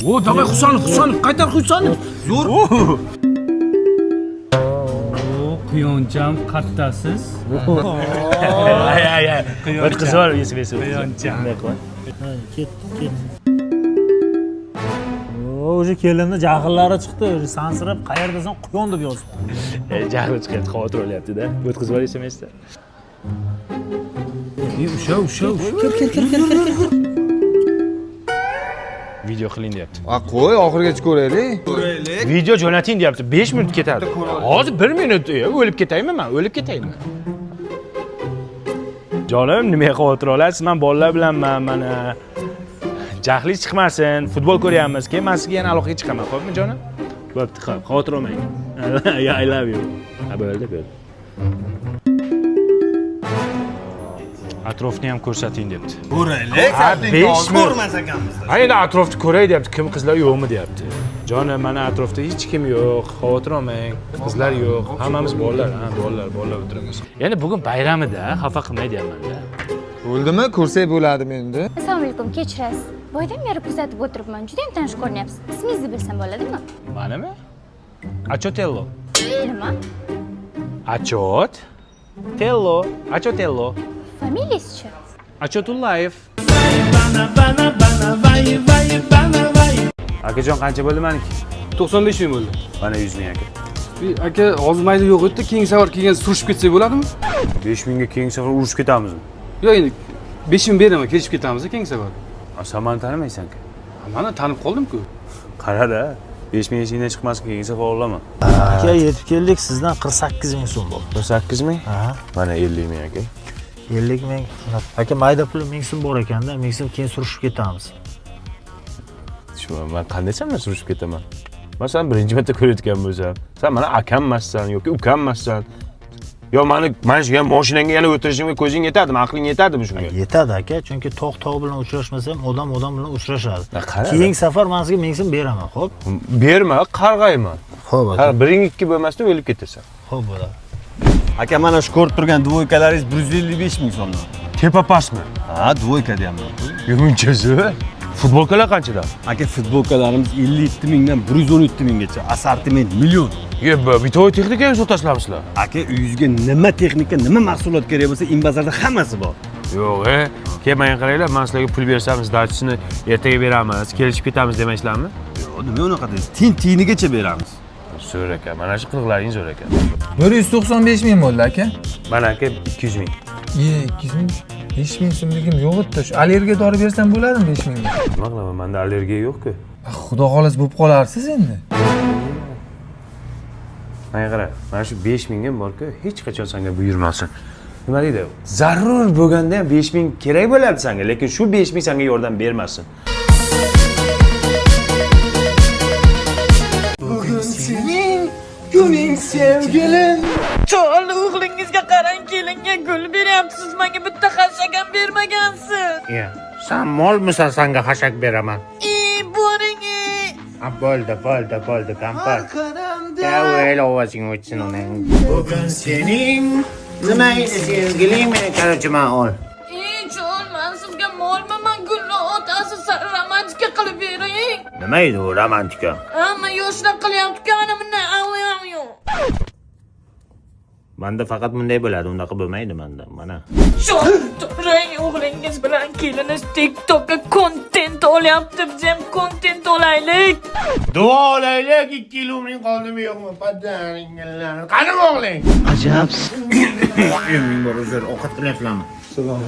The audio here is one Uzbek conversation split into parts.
O, давай Husanov, qaytar Husanov. Zo'r. Quyoncham qattasiz. Ay. Bir qiz bor, esi. Quyoncham. Ket. O'sha kelinni jahllari chiqdi, sansirab qayerdasan quyon deb yozibdi. Jahli chiqyapti, xavotir olyapti-da. Bu qiz bor esimizda. Usha. Kel. Video qiling deyapti. Qo'y, oxirigacha ko'raylik. Video jo'nating deyapti. 5 minut ketadi. Hozir 1 minut o'lib ketaymi men? O'lib ketaymi? Jonim, nimaga xavotir olasiz? Men bolalar bilanman, mana jahlingiz chiqmasin, futbol ko'ryapmiz. Keyin men sizga yana aloqaga chiqaman, xo'pmi jonim? Bo'pti, xo'p, xavotir olmang. I love you. Bo'ldi. Atrofni ham ko'rsating debdi. Ko'raylik. 5 minut ko'rmas ekanmiz. Ayni atrofni ko'ray deyapti. Kim qizlar yo'qmi deyapti. Jonim, mana atrofda hech kim yo'q. Xavotir olmang. Qizlar yo'q. Hammamiz bolalar, bolalar o'tiramiz. Ya'ni bugun bayramida, xafa qilmay deyapman-da. Bo'ldimi? Ko'rsak bo'ladimi endi? Assalomu alaykum, kechirasiz. Boydan beri kuzatib o'tiribman. Juda ham tanish ko'rinyapsiz. Ismingizni bilsam bo'ladimi? Manimi? Achotello. Nima? Achotello. Familiyasiz-chi? Achotullayev. Akajon qancha bo'ldi meniki? 95 ming bo'ldi. Mana 100 ming aka. Aka, hozir mayli yo'q edi, keyingi safar kelganda surishib ketsak bo'ladimi? 5 mingga keyingi safar urushib ketamizmi? Yo'q, endi 5 ming beraman, kelishib ketamiz keyingi safar. Sen meni tanimaysan-ku. Mana tanib qoldim-ku. Qara-da. 5 ming eshikdan chiqmas, keyingi safar olaman. Aka, yetib keldik, sizdan 48 ming so'm bo'ldi. 48 ming? Ha. Mana 50 ming aka. 50 ming. Aka, mayda pul 1000 so'm bor ekanda, 1000 so'm keyin surishib ketamiz. Shu men qanday sendan surishib ketaman? Men seni birinchi marta ko'rayotgan bo'lsam, sen mana akammassan yoki ukammassan. Yo, mana shu mashinangga yana o'tirishimga ko'zing yetadimi, aqling yetadimi shunga? Yetadi aka, chunki tog' bilan uchrashmasam, odam bilan uchrashadi. Qara. Keyingi safar men sizga 1000 so'm beraman, xo'p? Berma, qarg'ayman. Xo'p aka. Ha, 1-2 bo'lmasdan o'lib ketasan. Xo'p bo'ladi. Aka, mana shu ko'rib turgan dvoykalaringiz 155 ming so'mdan. Tepa pastmi? Ha, dvoyka deyapman. Yo'munchasi. Futbolkalar qanchadan? Aka, futbolkalarimiz 57 mingdan 117 minggacha. Assortiment million. Bitoy texnikaga sotasizlar. Aka, uyingizga nima texnika, nima mahsulot kerak bo'lsa, Inbazarda hammasi bor. Yo'q, kelmang qaranglar, men sizlarga pul bersam, dachisini ertaga beramiz, kelishib ketamiz demoqchilarmi? Yo'q, nima unaqa deysiz? Tiyinigacha beramiz. Zo'r aka, mana shu qiliqlaringiz zo'r aka. 195 ming bo'ldi aka. Mana aka 200 ming. 200 ming. 5 ming so'mligim yo'q edi. Shu allergiya dori bersam bo'ladimi 5 mingga? Nima qilaman? Menda allergiya yo'q-ku. Xudo xolos bo'lib qolarsiz endi. Mana qara, mana shu 5 mingim bor-ku, hech qachon senga buyurmasin. Nima deydi? Zarur bo'lganda ham 5 ming kerak bo'ladi senga, lekin shu 5 ming senga yordam bermasin. Bugun sening kuning sevgilim. Chol, o'g'lingizga qarang, kelinga gul beryapsiz, menga bitta xashak ham bermagansiz. Sen molmisan, senga xashak beraman. Boring. Bo'ldi, kampir. Davvel ovozing o'chsin uning. Bugun sening nima edi sevgiling, meni qarachman ol. Chol, men sizga molman, gulni otasi romantika qilib bering. Nima edi u romantika? Hamma yoshlar qilyapti-ku, ana bunday avayam yo'q. Menda faqat bunday bo'ladi, unaqa bo'lmaydi menda. Mana. Chol, turang, o'g'lingiz bilan keliniz TikTokga kontent olyapti, biz ham kontent olaylik. Duo olaylik, 2 yil umring qoldimi yo'qmi? Padaringlar. Qani o'g'ling? Ajabsiz. Umring bor, o'zlar ovqat qilyapsizlarmi? Salom.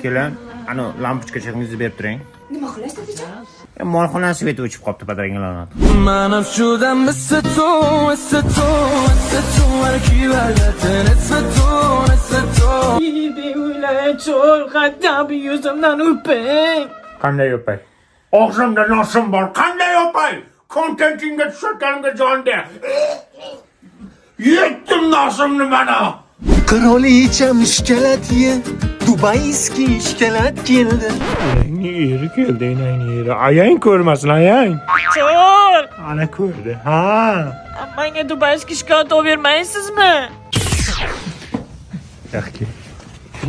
Keling, ana lampochka chiqingizni berib turing. Nima qilasizlar decham? Molxona sveti o'chib qopti, padaringlar. Mana shudan misatu Chol, hatta bir yuzimdan o'ping. Qanday o'pay? Og'zimda nosim bor, qanday o'pay? Kontentingga tushayotganimga jonda. Yetdim nosimni mana. Qirolicham ishkalatiya, dubayskiy ishkalat keldi. Eri keldi, eri. Ayang ko'rmasin, ayang. Chol, Ana ko'rdi. Ha. menga dubayskiy shikoyat bermaysizmi? Yaxshi.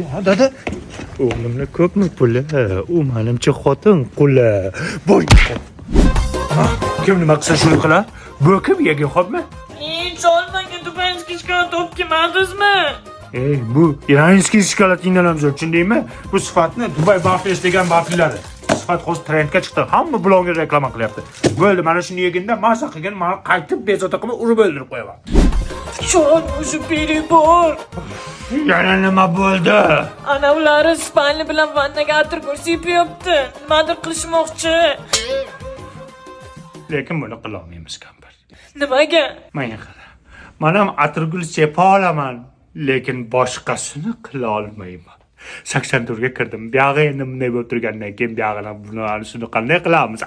Ya dada, o'g'limni ko'pmi puli? U menimcha xotin quli. Bo'y. kim nima qilsa shuni qilar. Bo'kib yega xo'pmi? Cholmanga dubayskiy shokolad olib kelmadingizmi? Bu iranskiy shokoladingdan ham zo'r, tushundingmi? Bu sifatni Dubai Barfies degan barfilari. Sifat hozir trendga chiqdi. Hamma bloger reklama qilyapti. Bo'ldi, mana shuni yeginda maza qilgan, meni qaytib bezovta qilib urib o'ldirib qo'yaman. Chol, o'sha biri bor. Yana nima bo'ldi? Ana ular Spaniya bilan vannaga atir ko'rsayapti. Nimadir qilishmoqchi. Lekin buni qila olmaymiz, kampir. Nimaga? Menga qara. Men ham atirgul chepa olaman, lekin boshqasini qila olmayman. 84 ga kirdim. Bu yog'i endi bunday bo'lib turgandan keyin bu yog'ini buni qanday qilamiz?